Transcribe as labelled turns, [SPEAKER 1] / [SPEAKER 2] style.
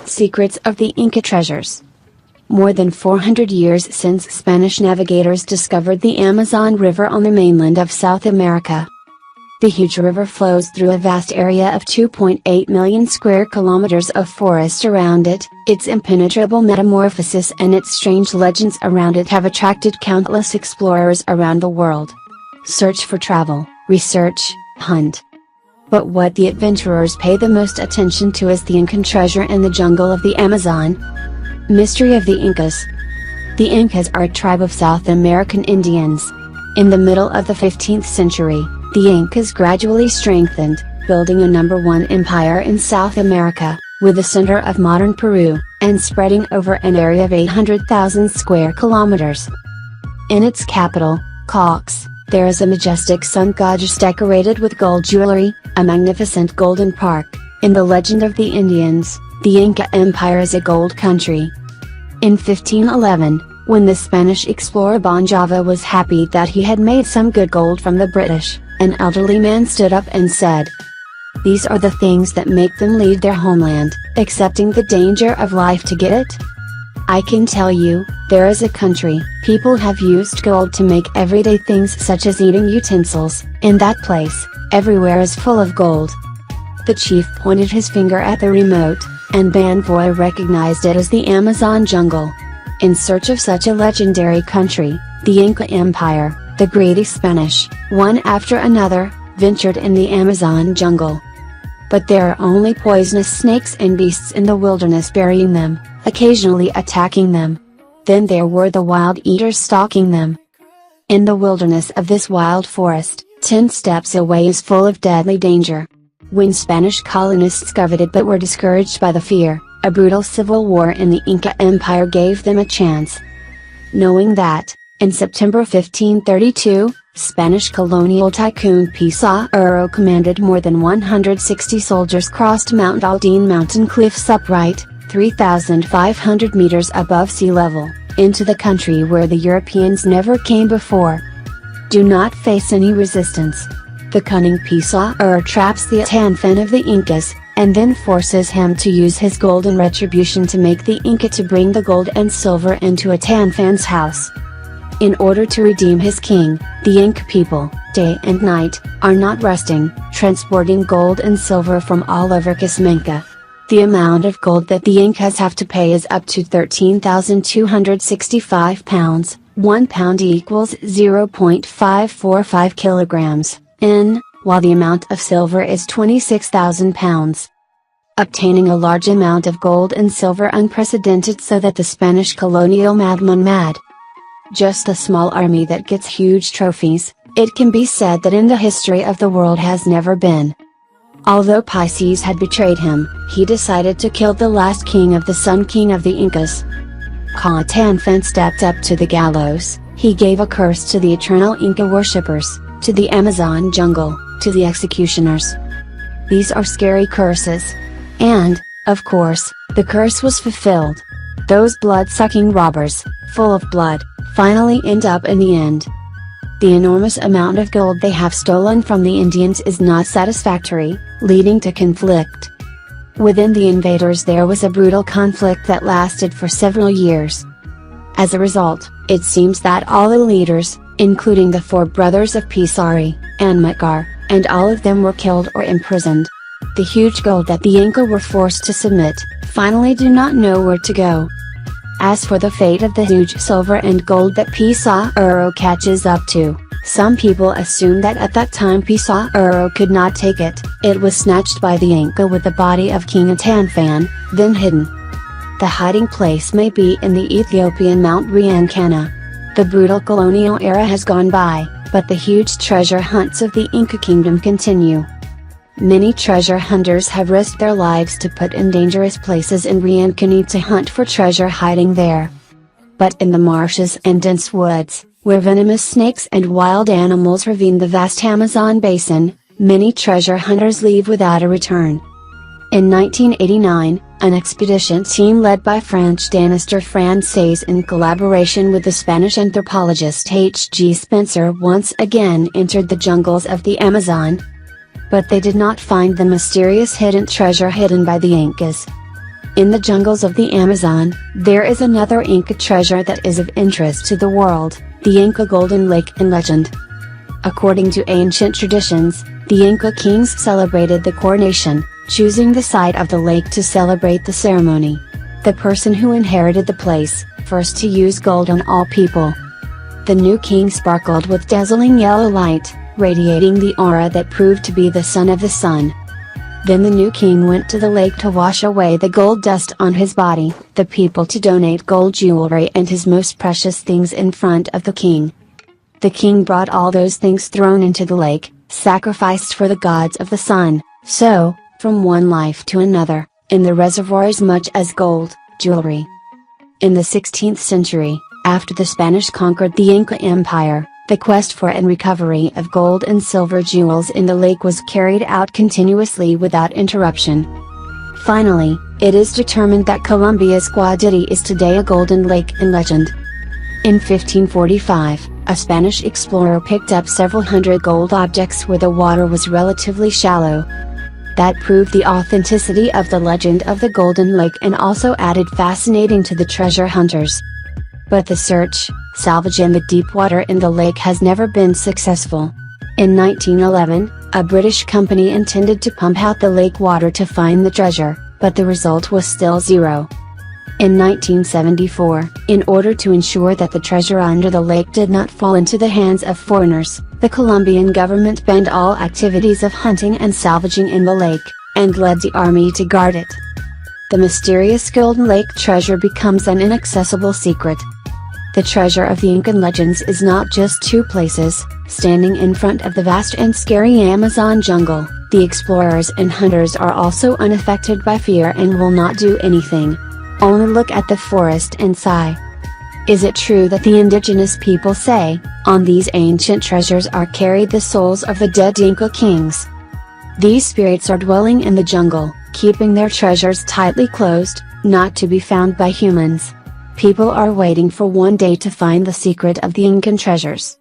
[SPEAKER 1] Secrets of the Inca Treasures. More than 400 years since Spanish navigators discovered the Amazon River on the mainland of South America. The huge river flows through a vast area of 2.8 million square kilometers of forest around it. Its impenetrable metamorphosis and its strange legends around it have attracted countless explorers around the world. Search for travel, research, hunt. But what the adventurers pay the most attention to is the Incan treasure in the jungle of the Amazon. Mystery of the Incas. The Incas are a tribe of South American Indians. In the middle of the 15th century, the Incas gradually strengthened, building a #1 empire in South America, with the center of modern Peru, and spreading over an area of 800,000 square kilometers. In its capital, Caux, there is a majestic sun goddess decorated with gold jewelry, a magnificent golden park. In the legend of the Indians, the Inca Empire is a gold country. In 1511, when the Spanish explorer Bonjava was happy that he had made some good gold from the British, an elderly man stood up and said, "These are the things that make them leave their homeland, accepting the danger of life to get it? I can tell you, there is a country, people have used gold to make everyday things such as eating utensils, in that place, everywhere is full of gold." The chief pointed his finger at the remote, and Bonjava recognized it as the Amazon jungle. In search of such a legendary country, the Inca Empire, the greedy Spanish, one after another, ventured in the Amazon jungle. But there are only poisonous snakes and beasts in the wilderness burying them, occasionally attacking them. Then there were the wild eaters stalking them. In the wilderness of this wild forest, 10 steps away is full of deadly danger. When Spanish colonists coveted but were discouraged by the fear, a brutal civil war in the Inca Empire gave them a chance. Knowing that, in September 1532, Spanish colonial tycoon Pizarro commanded more than 160 soldiers crossed Mount Aldine mountain cliffs upright, 3,500 meters above sea level, into the country where the Europeans never came before. Do not face any resistance. The cunning Pizarro traps the Tanfan of the Incas, and then forces him to use his gold in retribution to make the Inca to bring the gold and silver into a Tanfan's house. In order to redeem his king, the Inca people, day and night, are not resting, transporting gold and silver from all over Cajamarca. The amount of gold that the Incas have to pay is up to 13,265 pounds, 1 pound equals 0.545 kilograms, while the amount of silver is 26,000 pounds. Obtaining a large amount of gold and silver unprecedented so that the Spanish colonial madman mad. Just a small army that gets huge trophies, it can be said that in the history of the world has never been. Although Pisces had betrayed him, he decided to kill the last king of the Sun King of the Incas. Ca Tanfan stepped up to the gallows, he gave a curse to the eternal Inca worshippers, to the Amazon jungle, to the executioners. These are scary curses. And, of course, the curse was fulfilled. Those blood-sucking robbers, full of blood, finally end up in the end. The enormous amount of gold they have stolen from the Indians is not satisfactory, leading to conflict. Within the invaders there was a brutal conflict that lasted for several years. As a result, it seems that all the leaders, including the 4 brothers of Pizarro, and Macar, and all of them were killed or imprisoned. The huge gold that the Inca were forced to submit, finally do not know where to go. As for the fate of the huge silver and gold that Pizarro catches up to, some people assume that at that time Pizarro could not take it, it was snatched by the Inca with the body of King Tanfan, then hidden. The hiding place may be in the Ethiopian Mount Riancana. The brutal colonial era has gone by, but the huge treasure hunts of the Inca kingdom continue. Many treasure hunters have risked their lives to put in dangerous places in Riancana to hunt for treasure hiding there. But in the marshes and dense woods, where venomous snakes and wild animals ravine the vast Amazon basin, many treasure hunters leave without a return. In 1989, an expedition team led by French Danister Francaise in collaboration with the Spanish anthropologist H.G. Spencer once again entered the jungles of the Amazon. But they did not find the mysterious hidden treasure hidden by the Incas. In the jungles of the Amazon, there is another Inca treasure that is of interest to the world, the Inca Golden Lake and legend. According to ancient traditions, the Inca kings celebrated the coronation, choosing the site of the lake to celebrate the ceremony. The person who inherited the place, first to use gold on all people. The new king sparkled with dazzling yellow light, radiating the aura that proved to be the son of the sun. Then the new king went to the lake to wash away the gold dust on his body, the people to donate gold jewelry and his most precious things in front of the king. The king brought all those things thrown into the lake, sacrificed for the gods of the sun, so, from one life to another, in the reservoir as much as gold, jewelry. In the 16th century, after the Spanish conquered the Inca Empire, the quest for and recovery of gold and silver jewels in the lake was carried out continuously without interruption. Finally, it is determined that Colombia's Guaditi is today a golden lake and legend. In 1545, a Spanish explorer picked up several hundred gold objects where the water was relatively shallow. That proved the authenticity of the legend of the Golden Lake and also added fascinating to the treasure hunters. But the search, salvage in the deep water in the lake has never been successful. In 1911, a British company intended to pump out the lake water to find the treasure, but the result was still zero. In 1974, in order to ensure that the treasure under the lake did not fall into the hands of foreigners, the Colombian government banned all activities of hunting and salvaging in the lake, and led the army to guard it. The mysterious Golden Lake treasure becomes an inaccessible secret. The treasure of the Incan legends is not just two places, standing in front of the vast and scary Amazon jungle. The explorers and hunters are also unaffected by fear and will not do anything. Only look at the forest and sigh. Is it true that the indigenous people say, on these ancient treasures are carried the souls of the dead Inca kings? These spirits are dwelling in the jungle, keeping their treasures tightly closed, not to be found by humans. People are waiting for one day to find the secret of the Incan treasures.